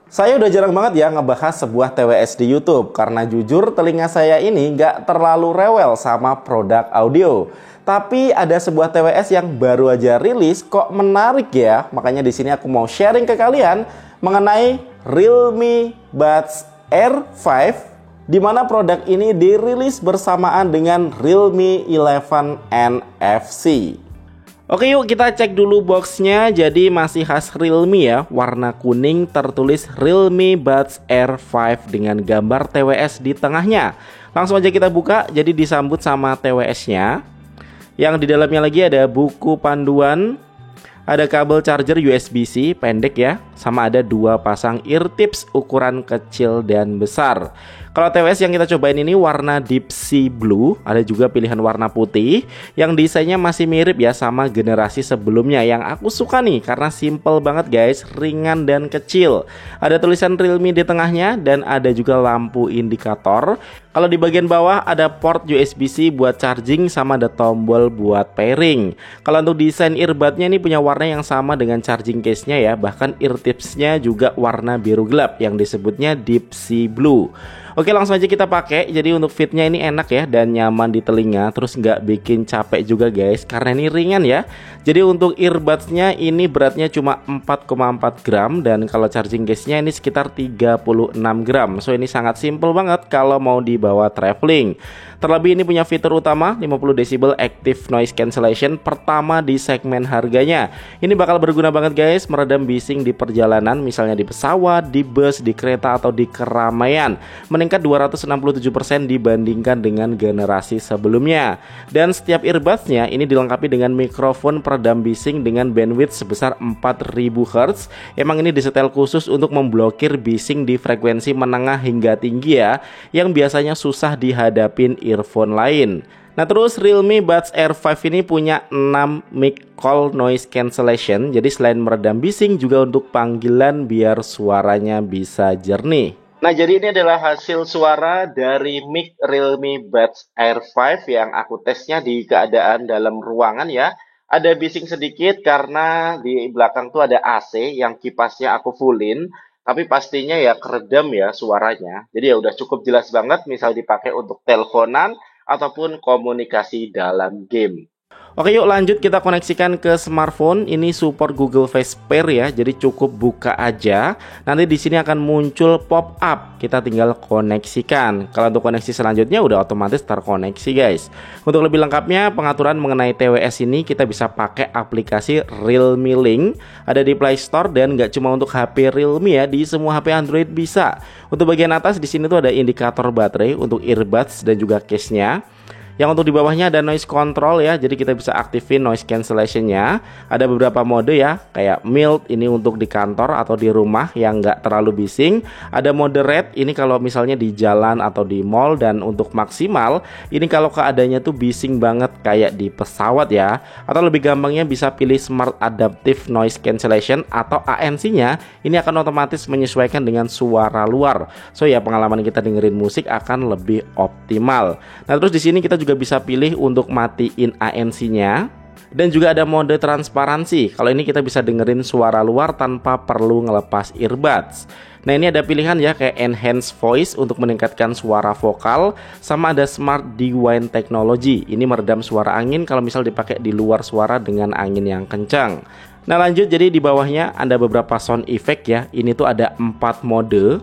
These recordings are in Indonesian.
Saya udah jarang banget ya ngebahas sebuah TWS di YouTube karena jujur telinga saya ini nggak terlalu rewel sama produk audio. Tapi ada sebuah TWS yang baru aja rilis kok menarik ya. Makanya di sini aku mau sharing ke kalian mengenai Realme Buds Air 5 di mana produk ini dirilis bersamaan dengan Realme 11 NFC. Oke yuk kita cek dulu boxnya. Jadi masih khas Realme ya, warna kuning tertulis Realme Buds Air 5 dengan gambar TWS di tengahnya. Langsung aja kita buka, jadi disambut sama TWS-nya. Yang di dalamnya lagi ada buku panduan, ada kabel charger USB-C pendek ya, sama ada 2 pasang ear tips ukuran kecil dan besar. Kalau TWS yang kita cobain ini warna deep sea blue, ada juga pilihan warna putih yang desainnya masih mirip ya sama generasi sebelumnya. Yang aku suka nih karena simple banget guys, ringan dan kecil. Ada tulisan Realme di tengahnya dan ada juga lampu indikator. Kalau di bagian bawah ada port USB-C buat charging sama ada tombol buat pairing. Kalau untuk desain earbudnya ini punya warna yang sama dengan charging case-nya ya, bahkan ear tips-nya juga warna biru gelap yang disebutnya deep sea blue. Oke langsung aja kita pakai. Jadi untuk fitnya ini enak ya dan nyaman di telinga, terus nggak bikin capek juga guys karena ini ringan ya. Jadi untuk earbudsnya ini beratnya cuma 4,4 gram dan kalau charging case-nya ini sekitar 36 gram. So ini sangat simple banget kalau mau dibawa traveling. Terlebih ini punya fitur utama 50 decibel active noise cancellation pertama di segmen harganya. Ini bakal berguna banget guys meredam bising di perjalanan, misalnya di pesawat, di bus, di kereta atau di keramaian. Meningkat 267% dibandingkan dengan generasi sebelumnya. Dan setiap earbudsnya ini dilengkapi dengan mikrofon peredam bising dengan bandwidth sebesar 4000 Hz. Emang ini disetel khusus untuk memblokir bising di frekuensi menengah hingga tinggi ya, yang biasanya susah dihadapin earphone lain. Nah terus Realme Buds Air 5 ini punya 6 mic call noise cancellation. Jadi selain meredam bising juga untuk panggilan biar suaranya bisa jernih. Nah jadi ini adalah hasil suara dari mic Realme Buds Air 5 yang aku tesnya di keadaan dalam ruangan ya. Ada bising sedikit karena di belakang tuh ada AC yang kipasnya aku fullin. Tapi pastinya ya keredam ya suaranya. Jadi ya udah cukup jelas banget misal dipakai untuk teleponan ataupun komunikasi dalam game. Oke yuk lanjut kita koneksikan ke smartphone. Ini support Google Face Pair ya. Jadi cukup buka aja. Nanti di sini akan muncul pop up. Kita tinggal koneksikan. Kalau untuk koneksi selanjutnya udah otomatis terkoneksi guys. Untuk lebih lengkapnya pengaturan mengenai TWS ini kita bisa pakai aplikasi Realme Link. Ada di Play Store dan nggak cuma untuk HP Realme ya, di semua HP Android bisa. Untuk bagian atas di sini tuh ada indikator baterai untuk earbuds dan juga case-nya. Yang untuk di bawahnya ada noise control ya, jadi kita bisa aktifin noise cancellation-nya. Ada beberapa mode ya, kayak mild ini untuk di kantor atau di rumah yang nggak terlalu bising. Ada mode red ini kalau misalnya di jalan atau di mall, dan untuk maksimal ini kalau keadaannya tuh bising banget kayak di pesawat ya. Atau lebih gampangnya bisa pilih smart adaptive noise cancellation atau ANC-nya. Ini akan otomatis menyesuaikan dengan suara luar. So ya pengalaman kita dengerin musik akan lebih optimal. Nah terus di sini kita juga bisa pilih untuk matiin ANC-nya. Dan juga ada mode transparansi. Kalau ini kita bisa dengerin suara luar tanpa perlu ngelepas earbuds. Nah ini ada pilihan ya kayak enhance voice untuk meningkatkan suara vokal, sama ada smart rewind technology. Ini meredam suara angin kalau misal dipakai di luar suara dengan angin yang kencang. Nah lanjut, jadi di bawahnya ada beberapa sound effect ya. Ini tuh ada 4 mode.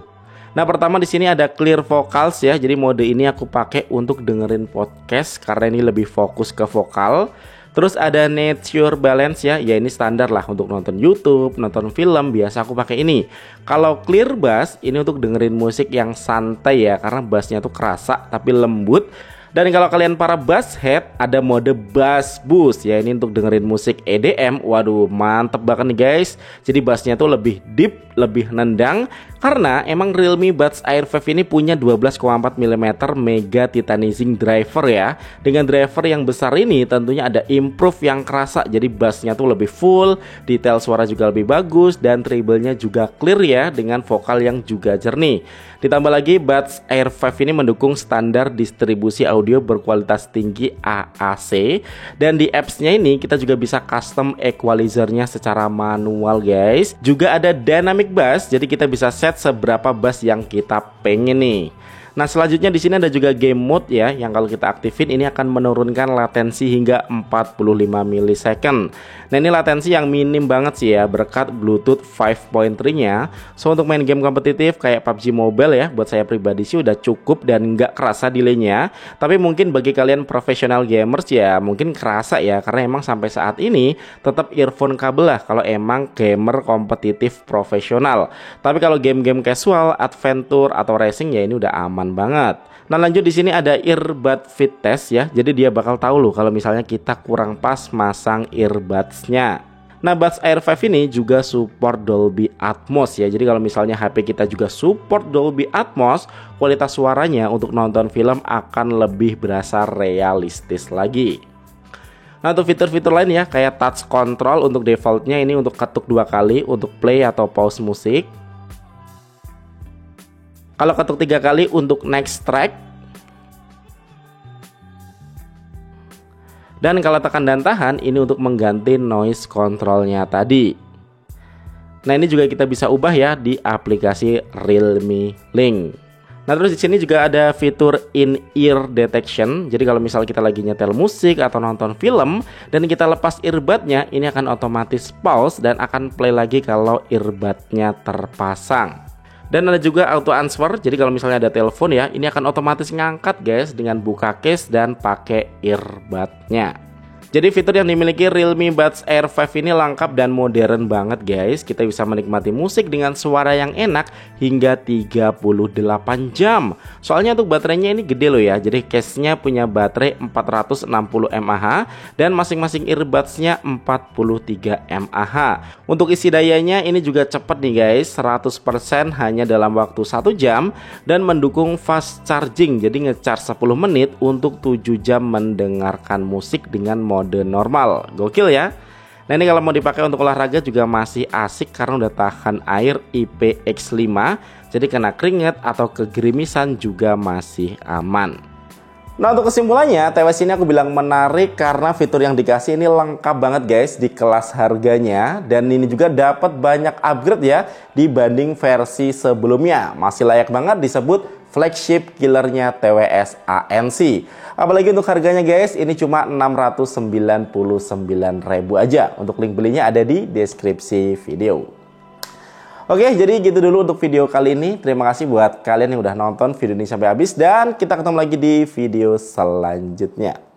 Nah pertama di sini ada clear vocals ya. Jadi mode ini aku pakai untuk dengerin podcast karena ini lebih fokus ke vokal. Terus ada nature balance ya. Ya ini standar lah untuk nonton YouTube, nonton film, biasa aku pakai ini. Kalau clear bass ini untuk dengerin musik yang santai ya, karena bassnya tuh kerasa tapi lembut. Dan kalau kalian para bass head, ada mode bass boost ya, ini untuk dengerin musik EDM. Waduh mantep banget nih guys. Jadi bassnya tuh lebih deep, lebih nendang. Karena emang Realme Buds Air 5 ini punya 12,4 mm Mega Titanizing driver ya. Dengan driver yang besar ini tentunya ada improve yang kerasa. Jadi bassnya tuh lebih full, detail suara juga lebih bagus, dan treble-nya juga clear ya, dengan vokal yang juga jernih. Ditambah lagi Buds Air 5 ini mendukung standar distribusi audio audio berkualitas tinggi AAC. Dan di apps-nya ini kita juga bisa custom equalizer-nya secara manual guys. Juga ada dynamic bass, jadi kita bisa set seberapa bass yang kita pengen nih. Nah, selanjutnya di sini ada juga game mode ya, yang kalau kita aktifin ini akan menurunkan latensi hingga 45 millisecond. Nah, ini latensi yang minim banget sih ya, berkat Bluetooth 5.3-nya. So, untuk main game kompetitif kayak PUBG Mobile ya, buat saya pribadi sih udah cukup dan nggak kerasa delay-nya. Tapi mungkin bagi kalian profesional gamers ya, mungkin kerasa ya, karena emang sampai saat ini tetap earphone kabel lah kalau emang gamer kompetitif profesional. Tapi kalau game-game casual, adventure atau racing ya ini udah aman banget. Nah, lanjut di sini ada earbud fit test ya. Jadi dia bakal tahu loh kalau misalnya kita kurang pas masang earbuds-nya. Nah, Buds Air 5 ini juga support Dolby Atmos ya. Jadi kalau misalnya HP kita juga support Dolby Atmos, kualitas suaranya untuk nonton film akan lebih berasa realistis lagi. Nah, untuk fitur-fitur lain ya, kayak touch control untuk defaultnya ini untuk ketuk 2 kali untuk play atau pause musik. Kalau ketuk 3 kali untuk next track. Dan kalau tekan dan tahan ini untuk mengganti noise controlnya tadi. Nah, ini juga kita bisa ubah ya di aplikasi Realme Link. Nah, terus di sini juga ada fitur in-ear detection. Jadi kalau misal kita lagi nyetel musik atau nonton film dan kita lepas earbudnya, ini akan otomatis pause dan akan play lagi kalau earbudnya terpasang. Dan ada juga auto answer, jadi kalau misalnya ada telepon ya, ini akan otomatis ngangkat guys dengan buka case dan pakai earbudnya. Jadi fitur yang dimiliki Realme Buds Air 5 ini lengkap dan modern banget guys. Kita bisa menikmati musik dengan suara yang enak hingga 38 jam. Soalnya untuk baterainya ini gede loh ya. Jadi case-nya punya baterai 460 mAh dan masing-masing earbuds-nya 43 mAh. Untuk isi dayanya ini juga cepet nih guys, 100% hanya dalam waktu 1 jam dan mendukung fast charging. Jadi nge-charge 10 menit untuk 7 jam mendengarkan musik dengan mode normal. Gokil ya. Nah, ini kalau mau dipakai untuk olahraga juga masih asik karena udah tahan air IPX5. Jadi kena keringat atau kegerimisan juga masih aman. Nah, untuk kesimpulannya TWS ini aku bilang menarik karena fitur yang dikasih ini lengkap banget guys di kelas harganya. Dan ini juga dapat banyak upgrade ya dibanding versi sebelumnya. Masih layak banget disebut flagship killernya TWS ANC. Apalagi untuk harganya guys, ini cuma 699.000 aja. Untuk link belinya ada di deskripsi video. Oke, jadi gitu dulu untuk video kali ini. Terima kasih buat kalian yang udah nonton video ini sampai habis dan kita ketemu lagi di video selanjutnya.